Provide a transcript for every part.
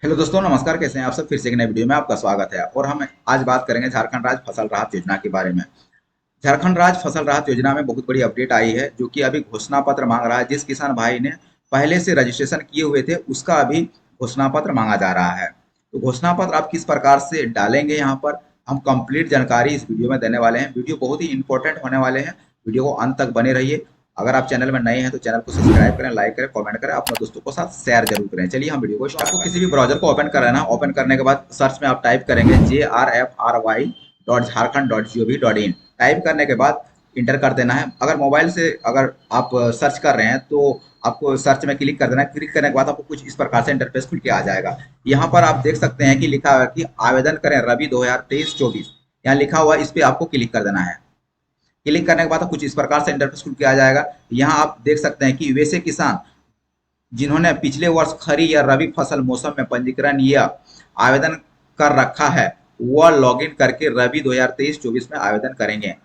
Hello दोस्तों, नमस्कार। कैसे हैं आप सब? फिर से एक नए वीडियो में आपका स्वागत है। और हम आज बात करेंगे झारखंड राज्य फसल राहत योजना के बारे में। झारखंड राज्य फसल राहत योजना में बहुत बड़ी अपडेट आई है, जो कि अभी घोषणा पत्र मांग रहा है। जिस किसान भाई ने पहले से रजिस्ट्रेशन किए हुए थे, उसका अभी घोषणा पत्र मांगा जा रहा है। तो घोषणा पत्र आप किस प्रकार से डालेंगे, यहाँ पर हम कंप्लीट जानकारी इस वीडियो में देने वाले हैं। वीडियो बहुत ही इंपॉर्टेंट होने वाले हैं। वीडियो को अंत तक बने रहिए। अगर आप चैनल में नए हैं तो चैनल को सब्सक्राइब करें, लाइक करें, कमेंट करें, अपने दोस्तों के साथ शेयर जरूर करें। चलिए हम वीडियो को स्टार्ट करते हैं। आपको किसी भी ब्राउजर को ओपन कर लेना। ओपन करने के बाद सर्च में आप टाइप करेंगे JRFRY.jharkhand.gov.in। टाइप करने के बाद इंटर कर देना है। अगर मोबाइल से अगर आप सर्च कर रहे हैं तो आपको सर्च में क्लिक कर देना है। क्लिक करने के बाद आपको कुछ इस प्रकार से इंटरफेस खुल के आ जाएगा। यहाँ पर आप देख सकते हैं कि लिखा हुआ है कि आवेदन करें रबी 2023-24। यहाँ लिखा हुआ है, इस पे आपको क्लिक कर देना है। क्लिक करने के बाद कुछ इस प्रकार से इंटरफेस खुल के आ जाएगा। यहाँ आप देख सकते हैं कि वैसे किसान जिन्होंने पिछले वर्ष खरी या रबी फसल मौसम में पंजीकरण या आवेदन कर रखा है, वह लॉगिन करके रबी 2023-24 में आवेदन करेंगे।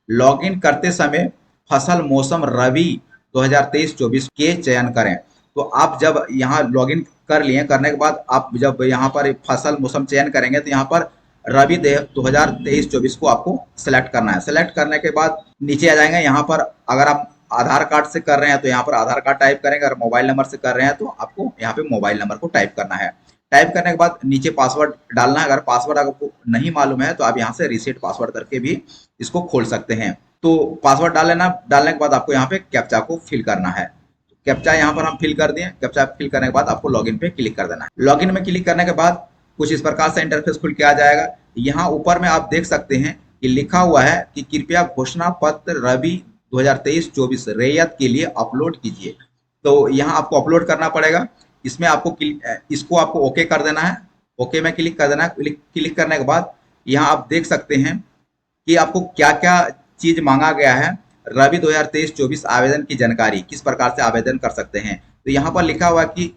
लॉगिन करते समय फसल मौसम रबी 2023-24 के चयन करें। तो आप जब यहाँ लॉगिन कर लिए, करने के बाद आप जब यहाँ पर फसल मौसम चयन करेंगे तो यहाँ पर रबी 2023-24 को आपको सेलेक्ट करना है। सेलेक्ट करने के बाद नीचे आ जाएंगे। यहाँ पर अगर आप आधार कार्ड से कर रहे हैं तो यहाँ पर आधार कार्ड टाइप करेंगे। अगर मोबाइल नंबर से कर रहे हैं तो आपको यहाँ पे मोबाइल नंबर को टाइप करना है। टाइप करने के बाद नीचे पासवर्ड डालना है। अगर पासवर्ड आपको नहीं मालूम है तो आप यहाँ से रीसेट पासवर्ड करके भी इसको खोल सकते हैं। तो पासवर्ड डाल लेना। डालने के बाद आपको यहाँ पे कैप्चा को फिल करना है। कैप्चा यहाँ पर हम फिल कर दिए। कैप्चा फिल करने के बाद आपको लॉगिन पे क्लिक कर देना है। लॉगिन में क्लिक करने के बाद कुछ इस प्रकार से इंटरफेस खुल के आ जाएगा। यहाँ ऊपर में आप देख सकते हैं कि लिखा हुआ है कि कृपया घोषणा पत्र रबी 2023-24 रैयत के लिए अपलोड कीजिए। तो यहाँ आपको अपलोड करना पड़ेगा। इसमें आपको इसको आपको ओके कर देना है। ओके में क्लिक कर देना है। क्लिक करने के बाद यहाँ आप देख सकते हैं कि आपको क्या क्या चीज मांगा गया है। रबी 2023-24 आवेदन की जानकारी, किस प्रकार से आवेदन कर सकते हैं। तो यहाँ पर लिखा हुआ कि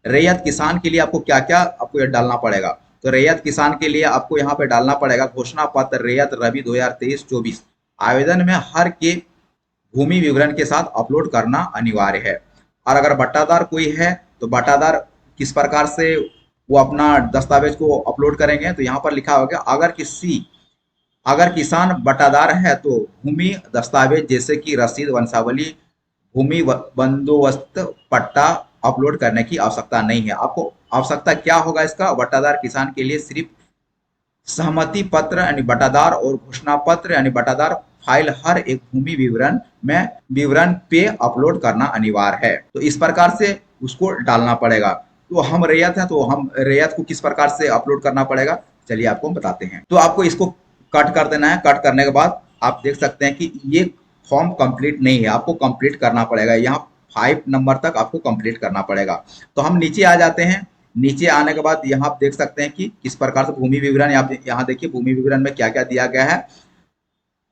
रैयत किसान के लिए आपको क्या क्या आपको डालना पड़ेगा। तो रैयत किसान के लिए आपको यहाँ पे डालना पड़ेगा घोषणा पत्र रैयत रबी 2023-24 आवेदन में हर के भूमि विवरण के साथ अपलोड करना अनिवार्य है। और अगर बट्टादार कोई है तो बट्टादार किस प्रकार से वो अपना दस्तावेज को अपलोड करेंगे। तो यहाँ पर लिखा होगा अगर किसान बटादार है तो भूमि दस्तावेज जैसे कि रसीद, वंशावली, भूमि बंदोबस्त पट्टा अपलोड करने की आवश्यकता नहीं है। आपको आवश्यकता क्या होगा इसका? बटादार किसान के लिए सिर्फ सहमति पत्र यानी बटादार और घोषणा पत्र यानी बटादार फाइल हर एक भूमि विवरण पे अपलोड करना अनिवार्य है। तो इस प्रकार से उसको डालना पड़ेगा। तो हम रैयत हैं तो हम रैयत को किस प्रकार से अपलोड करना पड़ेगा, चलिए आपको बताते हैं। तो आपको इसको कट कर देना है। कट करने के बाद आप देख सकते हैं कि ये फॉर्म कंप्लीट नहीं है, आपको कंप्लीट करना पड़ेगा। यहाँ 5 नंबर तक आपको कंप्लीट करना पड़ेगा। तो हम नीचे आ जाते हैं। नीचे आने के बाद यहाँ आप देख सकते हैं कि किस प्रकार से भूमि विवरण, यहाँ देखिए भूमि विवरण में क्या क्या दिया गया है।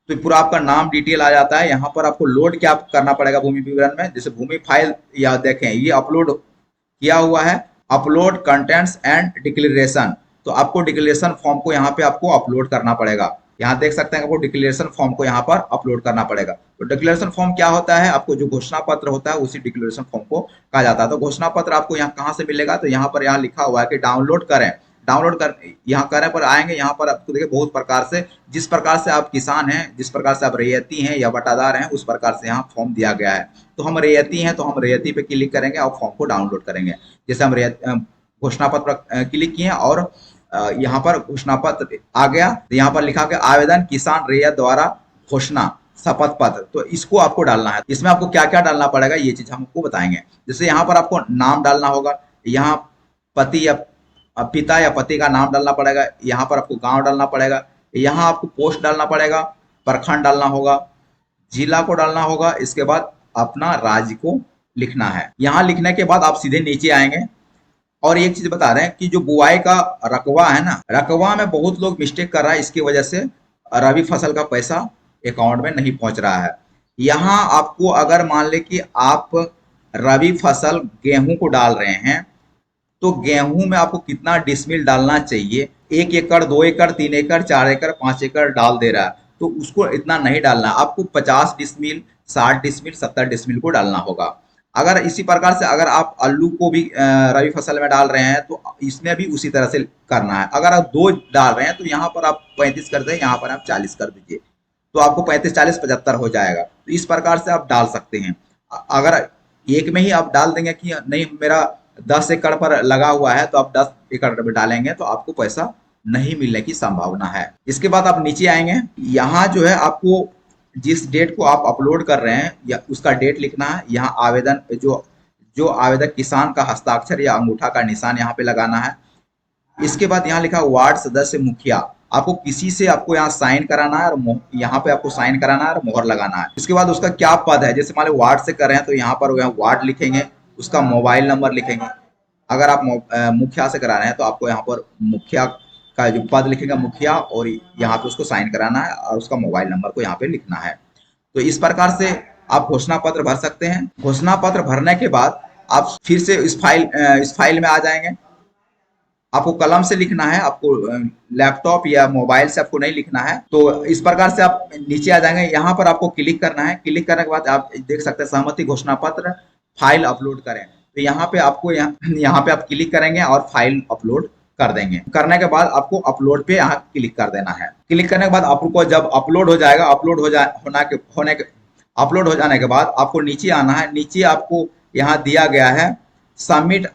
तो पूरा आपका नाम डिटेल आ जाता है। यहाँ पर आपको लोड क्या करना पड़ेगा भूमि विवरण में, जैसे भूमि फाइल या देखें ये अपलोड किया हुआ है। Upload contents and declaration. तो आपको डिक्लेरेशन फॉर्म को यहाँ पे आपको अपलोड करना पड़ेगा। यहाँ देख सकते हैं आपको डिक्लेरेशन फॉर्म को यहाँ पर अपलोड करना पड़ेगा। तो डिक्लेरेशन फॉर्म क्या होता है? आपको जो घोषणा पत्र होता है उसी डिक्लेरेशन फॉर्म को कहा जाता है। तो घोषणा पत्र आपको यहाँ कहाँ से मिलेगा? तो यहाँ पर यहाँ लिखा हुआ है कि डाउनलोड करें। डाउनलोड कर यहाँ करें पर आएंगे। यहाँ पर आपको देखिए बहुत प्रकार से, जिस प्रकार से आप किसान हैं, जिस प्रकार से आप रैयती हैं या बटादार हैं, उस प्रकार से यहाँ फॉर्म दिया गया है। तो हम रैयती हैं तो हम रैयती पे क्लिक करेंगे और फॉर्म को डाउनलोड करेंगे। जैसे हम घोषणा पत्र क्लिक किए और यहाँ पर घोषणा पत्र आ गया। तो यहाँ पर लिखा गया आवेदन किसान रैयत द्वारा घोषणा शपथ पत्र। तो इसको आपको डालना है। इसमें आपको क्या क्या डालना पड़ेगा ये चीज हम आपको बताएंगे। जैसे यहाँ पर आपको नाम डालना होगा। यहाँ पति या पिता या पति का नाम डालना पड़ेगा। यहाँ पर आपको गांव डालना पड़ेगा। यहाँ आपको पोस्ट डालना पड़ेगा, प्रखंड डालना होगा, जिला को डालना होगा। इसके बाद अपना राज्य को लिखना है। यहाँ लिखने के बाद आप सीधे नीचे आएंगे। और एक चीज बता रहे हैं कि जो बुआई का रकबा है ना, रकबा में बहुत लोग मिस्टेक कर रहा है। इसकी वजह से रबी फसल का पैसा अकाउंट में नहीं पहुंच रहा है। यहाँ आपको अगर मान ले कि आप रबी फसल गेहूं को डाल रहे हैं तो गेहूं में आपको कितना डिसमिल डालना चाहिए? 1 एकड़, 2 एकड़, 3 एकड़, 4 एकड़, 5 एकड़ डाल दे रहा है तो उसको इतना नहीं डालना। आपको 50 डिसमिल, 60 डिसमिल, 70 डिसमिल को डालना होगा। अगर इसी प्रकार से अगर आप आलू को भी रबी फसल में डाल रहे हैं तो इसमें भी उसी तरह से करना है। अगर आप दो डाल रहे हैं तो यहाँ पर आप 35 कर दें, यहाँ पर आप 40 कर दीजिए, तो आपको 35 40 75 हो जाएगा। तो इस प्रकार से आप डाल सकते हैं। अगर एक में ही आप डाल देंगे कि नहीं मेरा 10 एकड़ पर लगा हुआ है, तो आप 10 एकड़ में डालेंगे तो आपको पैसा नहीं मिलने की संभावना है। इसके बाद आप नीचे आएंगे, यहाँ जो है आपको जिस डेट को आप अपलोड कर रहे हैं या उसका डेट लिखना है। यहाँ आवेदन जो जो आवेदक किसान का हस्ताक्षर या अंगूठा का निशान यहाँ पे लगाना है। इसके बाद यहाँ लिखा वार्ड सदस्य मुखिया, आपको किसी से आपको यहाँ साइन कराना है और यहाँ पे आपको साइन कराना है और मोहर लगाना है। इसके बाद उसका क्या पद है, जैसे मान लो वार्ड से कर रहे हैं तो यहाँ पर वार्ड लिखेंगे, उसका मोबाइल नंबर लिखेंगे। अगर आप मुखिया से करा रहे हैं तो आपको यहाँ पर मुखिया का जो पद लिखेगा मुखिया, और यहाँ पे उसको साइन कराना है और उसका मोबाइल नंबर को यहाँ पे लिखना है। तो इस प्रकार से आप घोषणा पत्र भर सकते हैं। घोषणा पत्र भरने के बाद आप फिर से इस फाइल में आ जाएंगे। आपको कलम से लिखना है, आपको लैपटॉप या मोबाइल से आपको नहीं लिखना है। तो इस प्रकार से आप नीचे आ जाएंगे, यहाँ पर आपको क्लिक करना है। क्लिक करने के बाद आप देख सकते हैं सहमति घोषणा पत्र फाइल अपलोड करें। तो यहाँ पे आपको यहाँ पे आप क्लिक करेंगे और फाइल अपलोड कर देंगे। करने के बाद आपको अपलोड पे यहाँ क्लिक कर देना है। क्लिक करने के बाद आपको जब अपलोड हो जाएगा, अपलोड हो जाने के बाद आपको नीचे आना है। नीचे आपको यहाँ दिया गया है सबमिट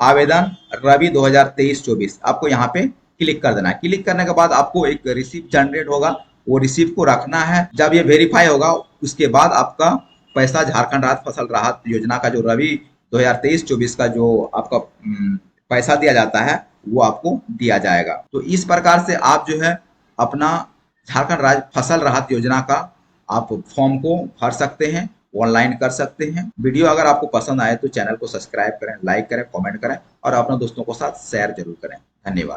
आवेदन रवि 2023-24, आपको यहाँ पे क्लिक कर देना है। क्लिक करने के बाद आपको एक रिसिप्ट जनरेट होगा, वो रिसिप्ट को रखना है। जब ये वेरीफाई होगा उसके बाद आपका पैसा झारखंड राज्य फसल राहत योजना का जो रवि 2023-24 का जो आपका पैसा दिया जाता है वो आपको दिया जाएगा। तो इस प्रकार से आप जो है अपना झारखंड राज्य फसल राहत योजना का आप फॉर्म को भर सकते हैं, ऑनलाइन कर सकते हैं। वीडियो अगर आपको पसंद आए तो चैनल को सब्सक्राइब करें, लाइक करें, कमेंट करें और अपने दोस्तों के साथ शेयर जरूर करें। धन्यवाद।